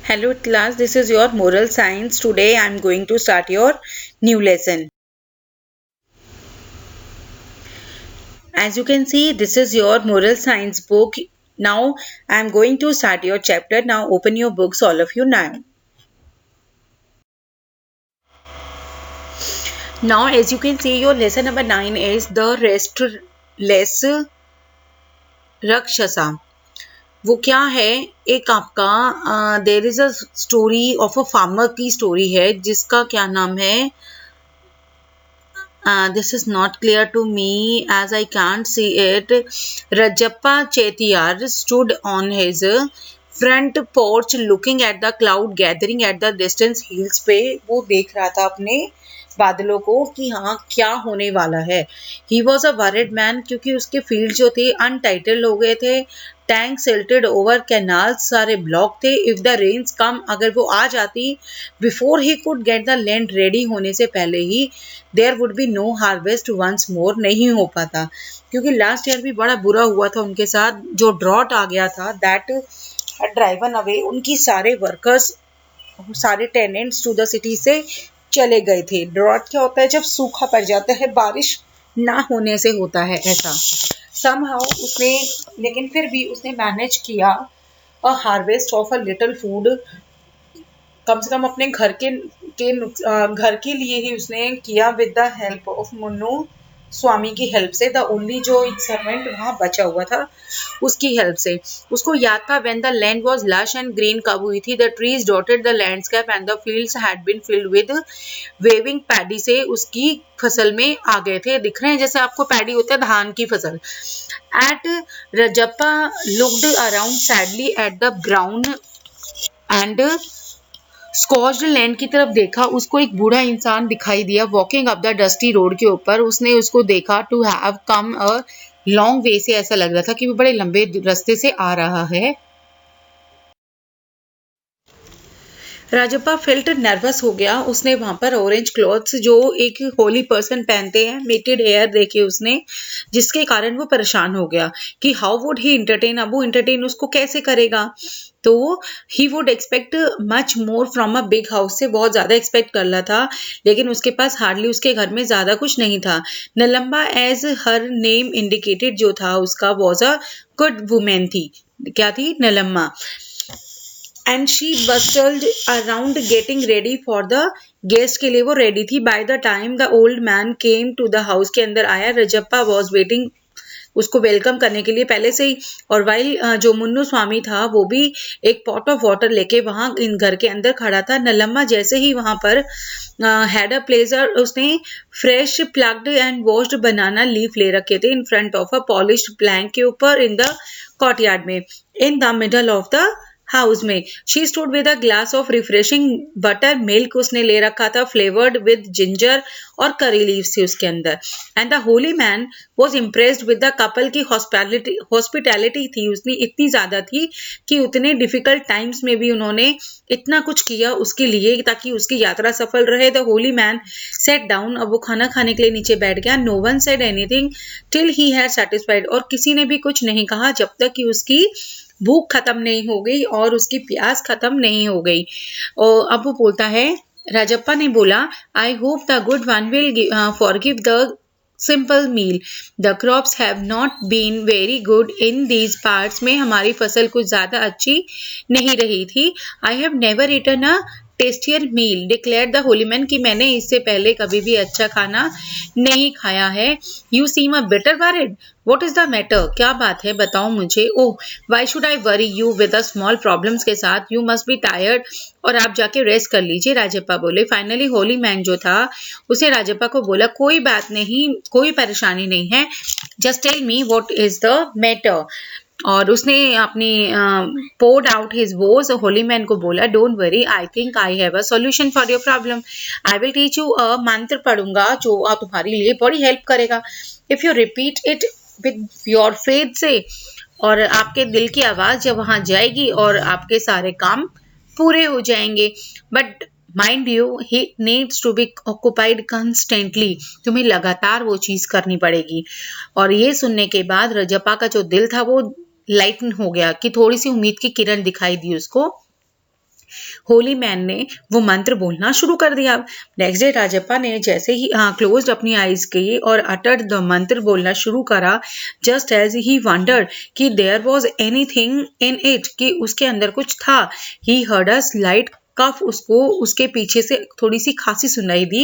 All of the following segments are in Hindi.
Hello class, this is your moral science. Today I am going to start your new lesson. As you can see, this is your moral science book. Now I am going to start your chapter. Now open your books, all of you now. Now as you can see, your lesson number 9 is the restless rakshasa. वो क्या है, एक आपका there is a story of a farmer की स्टोरी है जिसका क्या नाम है. This is not clear to me as I can't see it. Rajappa Chetiyar stood on his front porch looking at the cloud gathering at the distance hills पे वो देख रहा था अपने बादलों को कि हाँ क्या होने वाला है. He was a worried man क्योंकि उसके फील्ड जो थे अनटाइटल्ड हो गए थे. टैंक सिल्टेड ओवर कैनाल सारे ब्लॉक थे. इफ द रेन्स कम, अगर वो आ जाती before he could get the land ready होने से पहले ही, there would be no harvest once more, नहीं हो पाता. क्योंकि लास्ट ईयर भी बड़ा बुरा हुआ था उनके साथ, जो ड्रॉट आ गया था दैट ड्राइवन अवे. उनकी सारे वर्कर्स, सारे टेनेंट्स टू द सिटी से चले गए थे. ड्रॉट क्या होता है, जब सूखा पड़ जाता है, बारिश ना होने से होता है ऐसा. समहाउ उसने, लेकिन फिर भी उसने मैनेज किया a harvest of a little food. कम से कम अपने घर के लिए ही उसने किया with the help of Munnu Swami की हेल्प से. द ओनली जो एक सर्वेंट वहां बचा हुआ था उसकी हेल्प से. उसको याद था when the land was lush and green, कब हुई थी. The trees dotted the landscape and the fields had been filled with waving paddy से उसकी फसल में आ गए थे. दिख रहे हैं जैसे आपको पैडी होता है धान की फसल. At Rajappa looked around sadly at the ground and scorched land की तरफ देखा. उसको एक बूढ़ा इंसान दिखाई दिया walking up the dusty road के ऊपर. उसने उसको देखा to have come a long way से, ऐसा लग रहा था कि वो बड़े लंबे रास्ते से आ रहा है. राजप्पा फेल्ट नर्वस हो गया. उसने वहां पर ऑरेंज क्लॉथ्स जो एक होली पर्सन पहनते हैं, मेटेड हेयर देखे उसने, जिसके कारण वो परेशान हो गया कि हाउ वुड ही इंटरटेन. अब वो इंटरटेन उसको कैसे करेगा. तो he would expect much more from a big house से, बहुत ज्यादा एक्सपेक्ट कर रहा था, लेकिन उसके पास हार्डली उसके घर में ज्यादा कुछ नहीं था. नलम्बा एज हर नेम इंडिकेटेड जो था उसका वॉज अ गुड वुमेन थी. क्या थी? Nallamma. And she bustled around getting ready for the guest, के लिए वो रेडी थी. By the time the old man came to the house, के अंदर आया. रजप्पा वॉज वेटिंग उसको वेलकम करने के लिए पहले से ही. और वाइल जो मुन्नू स्वामी था वो भी एक पॉट ऑफ वाटर लेके वहां इन घर के अंदर खड़ा था. नलम्मा जैसे ही वहां पर हैड अ प्लेजर, उसने fresh plucked and washed banana leaf ले रखे थे in front of a polished plank के ऊपर इन द कॉर्टयार्ड में, in the middle of the house में. She stood with a glass of refreshing buttermilk उसने ले रखा था, फ्लेवर्ड विद जिंजर और करी लीव्स थी उसके अंदर. And the holy man was impressed with the couple की हॉस्पिटैलिटी थी उसने इतनी ज्यादा थी कि उतने डिफिकल्ट टाइम्स में भी उन्होंने इतना कुछ किया उसके लिए ताकि उसकी यात्रा सफल रहे. The holy man sat down, अब वो खाना खाने के लिए नीचे बैठ गया. No one said anything till he had satisfied, और किसी ने भी कुछ नहीं कहा जब तक कि उसकी भूख खत्म नहीं हो गई और उसकी प्यास खत्म नहीं हो गई. और अब वो बोलता है, राजप्पा ने बोला, I hope the good one will forgive the simple meal. The crops have not been very good in these parts, में हमारी फसल कुछ ज्यादा अच्छी नहीं रही थी. I have never eaten a tastier meal declared the holy man, कि मैंने इससे पहले कभी भी अच्छा खाना नहीं खाया है. You seem a bitter worried, what is the matter, क्या बात है बताओ मुझे. Oh why should I worry you with small problems के साथ, यू मस्ट बी टायर्ड, और आप जाके रेस्ट कर लीजिए, राजप्पा बोले. फाइनली होली मैन जो था उसे राजप्पा को बोला, कोई बात नहीं, कोई परेशानी नहीं है, just tell me what is the matter. और उसने अपनी poured out his woes, holy man को बोला, don't worry, I think I have a solution for your problem. I will teach you a mantra पढ़ूंगा जो तुम्हारे लिए बड़ी हेल्प करेगा. If you repeat it with your faith से, और आपके दिल की आवाज जब वहां जाएगी और आपके सारे काम पूरे हो जाएंगे. But mind you, he needs to be occupied constantly, तुम्हें लगातार वो चीज करनी पड़ेगी. और ये सुनने के बाद रजप्पा का जो दिल था वो लाइटन हो गया कि थोड़ी सी उम्मीद की किरण दिखाई दी उसको. होली मैन ने वो मंत्र बोलना शुरू कर दिया। नेक्स्ट डे राजप्पा ने जैसे ही क्लोज्ड अपनी आईज की और अटर्ड द मंत्र बोलना शुरू करा, जस्ट एज ही वंडर्ड कि there was anything in it, कि उसके अंदर कुछ था, ही हर्ड अ स्लाइट कफ, उसको उसके पीछे से थोड़ी सी खांसी सुनाई दी।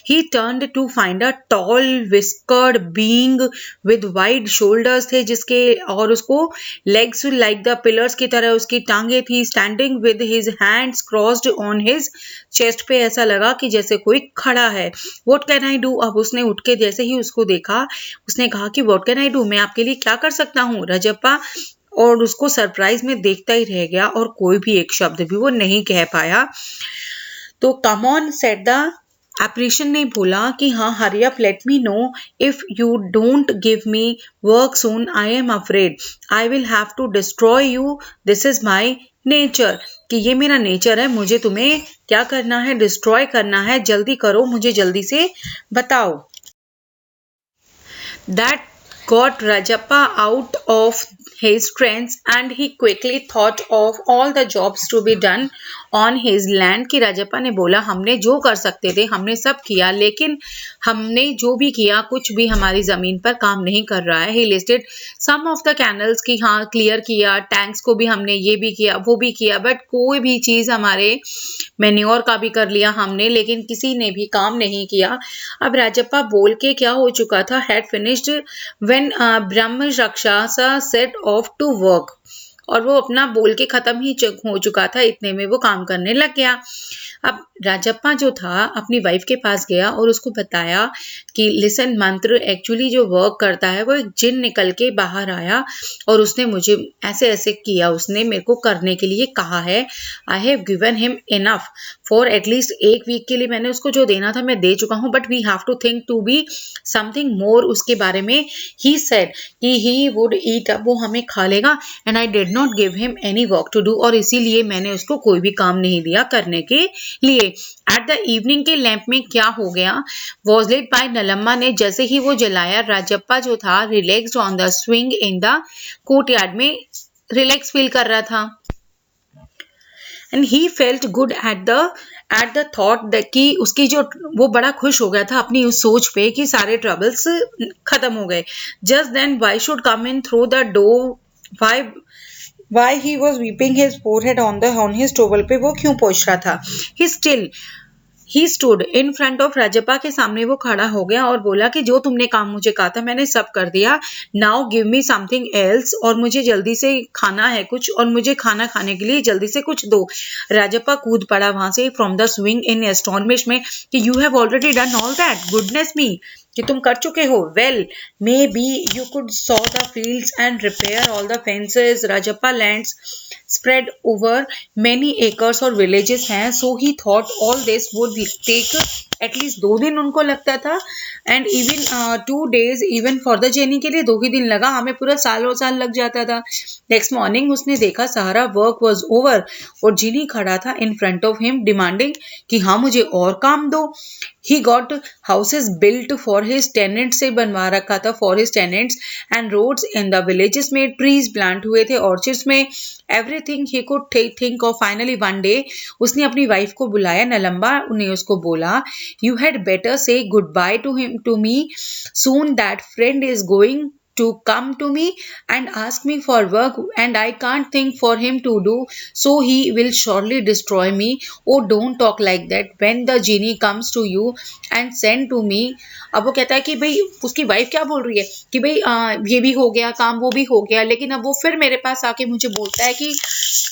He turned to find a tall whiskered being with wide shoulders थे जिसके, और उसको लेग्स लाइक द पिलर्स की तरह उसकी टांगे थी, standing with his hands crossed on his chest पे, ऐसा लगा कि जैसे कोई खड़ा है। व्हाट कैन आई डू, अब उसने उठ के जैसे ही उसको देखा उसने कहा कि व्हाट कैन आई डू, मैं आपके लिए क्या कर सकता हूँ। राजप्पा और उसको सरप्राइज में देखता ही रह गया और कोई भी एक शब्द भी वो नहीं कह पाया। तो come on said the apparition ने बोला कि हाँ hurry up, let me know if you don't give me work soon, I am afraid I will have to destroy you, this is my nature, कि ये मेरा नेचर है, मुझे तुम्हें क्या करना है, डिस्ट्रॉय करना है, जल्दी करो, मुझे जल्दी से बताओ। That got Rajappa out of his trance and he quickly thought of all the jobs to be done on his land, कि राजप्पा ने बोला हमने जो कर सकते थे हमने सब किया, लेकिन हमने जो भी किया कुछ भी हमारी जमीन पर काम नहीं कर रहा है। He listed some of the canals की हाँ क्लियर किया, टैंक्स को भी हमने ये भी किया वो भी किया, बट कोई भी चीज हमारे मैन्योर का भी कर लिया हमने, लेकिन किसी ने भी काम नहीं किया। अब राजप्पा बोल के क्या हो चुका था, had finished when Brahma राक्षसा set of to work, और वो अपना बोल के खत्म ही हो चुका था, इतने में वो काम करने लग गया। अब राजप्पा जो था अपनी वाइफ के पास गया और उसको बताया कि लिसन, मंत्र एक्चुअली जो वर्क करता है वो एक जिन निकल के बाहर आया और उसने मुझे ऐसे ऐसे किया, उसने मेरे को करने के लिए कहा है। I have given him enough for at least एक वीक के लिए मैंने उसको जो देना था मैं दे चुका हूँ, but we have to think to be something more उसके बारे में। ही सेड कि ही वुड ईट, अब वो हमें खा लेगा, and I did not give him any work to do, और इसीलिए मैंने उसको कोई भी काम नहीं दिया करने के लिए। एट द इवनिंग के लैंप में क्या हो गया, वॉज लेट बाय नलम्मा ने जैसे ही वो जलाया, राजप्पा जो था relaxed on the swing in the courtyard में रिलैक्स फील कर रहा था। And he felt good at the thought कि उसकी जो वो बड़ा खुश हो गया था अपनी उस सोच पे कि सारे ट्रबल्स खत्म हो गए। Just then why should come in through the door, why he was weeping his forehead on his towel पे वो क्यों पोंछ रहा था। he stood in front of Rajappa के सामने वो खड़ा हो गया और बोला कि जो तुमने काम मुझे कहा था मैंने सब कर दिया, now give me something else, और मुझे जल्दी से खाना है कुछ, और मुझे खाना खाने के लिए जल्दी से कुछ दो। राजप्पा कूद पड़ा वहां से from the swing in astonishment कि you have already done all that, goodness me, कि तुम कर चुके हो। Well maybe you could saw the fields and repair all the fences, Rajappa lands spread over many acres और villages हैं, so he thought all this would take at least 2 दिन उनको लगता था, and even 2 days even for the journey के लिए 2 ही दिन लगा, हमें पूरा सालों साल लग जाता था। नेक्स्ट मॉर्निंग उसने देखा सारा वर्क वॉज ओवर और जीनी खड़ा था in front of him demanding कि हाँ मुझे और काम दो। He got houses built for his tenants, से बनवा रखा था for his tenants, and roads in the villages में, ट्रीज प्लांट हुए थे ऑर्चिड्स में, everything he could think of. Finally one day उसने अपनी वाइफ को बुलाया, नलम्बा ने उसको बोला you had better say goodbye to me soon, that friend is going to come to me and ask me for work and I can't think for him to do, so he will surely destroy me. Oh don't talk like that when the genie comes to you and send to me. अब वो कहता है कि भाई उसकी वाइफ क्या बोल रही है कि भाई ये भी हो गया काम वो भी हो गया, लेकिन अब वो फिर मेरे पास आके मुझे बोलता है कि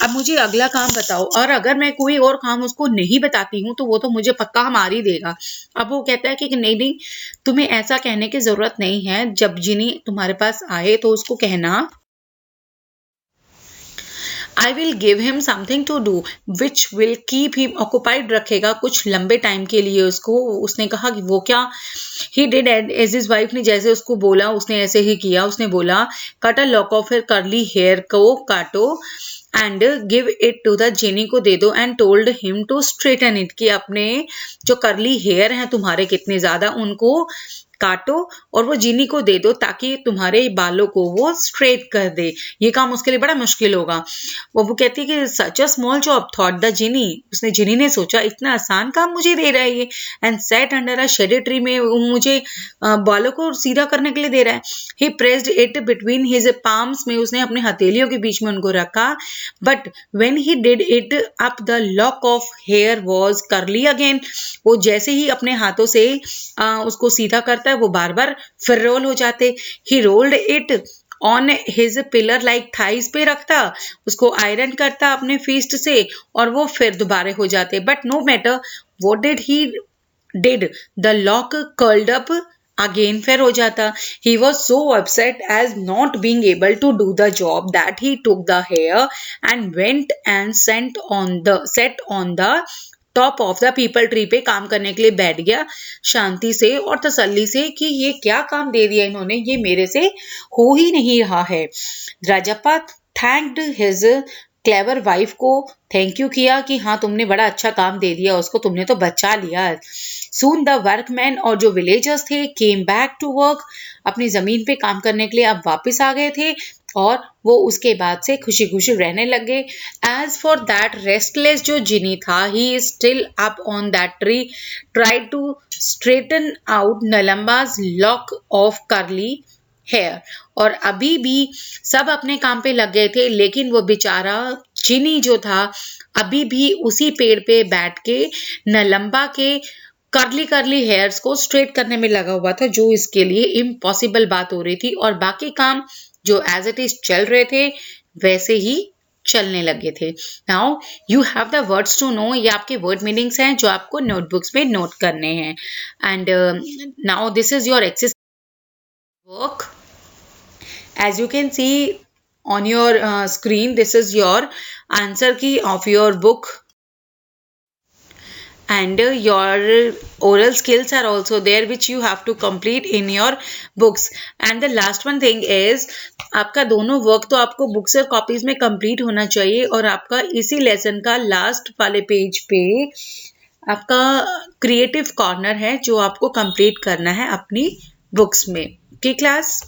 अब मुझे अगला काम बताओ, और अगर मैं कोई और काम उसको नहीं बताती हूँ तो वो तो मुझे पक्का मार ही देगा। अब वो कहता है कि नहीं तुम्हें ऐसा कहने की जरूरत नहीं है, जब जिनी तुम्हारे पास आए तो उसको कहना I will give him something to do which will keep him occupied, रखेगा कुछ लंबे टाइम के लिए उसको। उसने कहा कि वो क्या, he did as his wife ने जैसे उसको बोला उसने ऐसे ही किया। उसने बोला cut a lock of her curly hair को काटो and give it to the genie को दे दो, and told him to straighten it, कि अपने जो curly hair हैं तुम्हारे कितने ज्यादा उनको काटो और वो जिनी को दे दो ताकि तुम्हारे बालों को वो स्ट्रेट कर दे। ये काम उसके लिए बड़ा मुश्किल होगा। वो कहती है कि such a small job thought the genie. उसने जिनी ने सोचा इतना आसान काम मुझे दे रहा है ये। And set under a shaded tree में मुझे बालों को सीधा करने के लिए दे रहा है। He pressed it between his palms में उसने अपने हथेलियों के बीच में उनको रखा। But when he did it up the lock of hair was curly again. वो जैसे ही अपने हाथों से उसको सीधा करता है वो बार बार फिर रोल हो जाते। He rolled it on his pillar like thighs पे रखता, उसको आयरन करता अपने फिस्ट से और वो फिर दोबारा हो जाते। But no matter what did he did the lock curled up again फिर हो जाता। He was so upset as not being able to do the job that he took the hair and went and sat on the top of the people tree पे काम करने के लिए बैठ गया शांति से और तसल्ली से कि ये क्या काम दे दिया इन्होंने, ये मेरे से हो ही नहीं रहा है। Rajappa thanked his clever wife को थैंक यू किया कि हाँ तुमने बड़ा अच्छा काम दे दिया उसको, तुमने तो बचा लिया। सून द वर्कमैन और जो विलेजर्स थे केम बैक टू वर्क, अपनी जमीन पे काम करने के लिए अब वापस आ गए थे और वो उसके बाद से खुशी खुशी रहने लग गए। एज फॉर दैट रेस्टलेस जो जिनी था, he is still up on that tree try to straighten out Nallamma's lock of curly hair. और अभी भी सब अपने काम पे लग गए थे लेकिन वो बेचारा जिनी जो था अभी भी उसी पेड़ पे बैठ के नलम्बा के कर्ली कर्ली हेयर्स को स्ट्रेट करने में लगा हुआ था, जो इसके लिए इम्पॉसिबल बात हो रही थी। और बाकी काम जो एज इट इज चल रहे थे वैसे ही चलने लगे थे। Now you have the words to know, ये आपके वर्ड मीनिंग्स हैं जो आपको नोटबुक्स में नोट करने हैं। And now this is your exercise work. As you can see on your screen, this is your answer key of your book, and your oral skills are also there which you have to complete in your books. And the last one thing is आपका दोनों वर्क तो आपको बुक्स और कॉपीज में कंप्लीट होना चाहिए और आपका इसी लेसन का लास्ट वाले पेज पे आपका क्रिएटिव कॉर्नर है जो आपको कंप्लीट करना है अपनी बुक्स में। Okay class.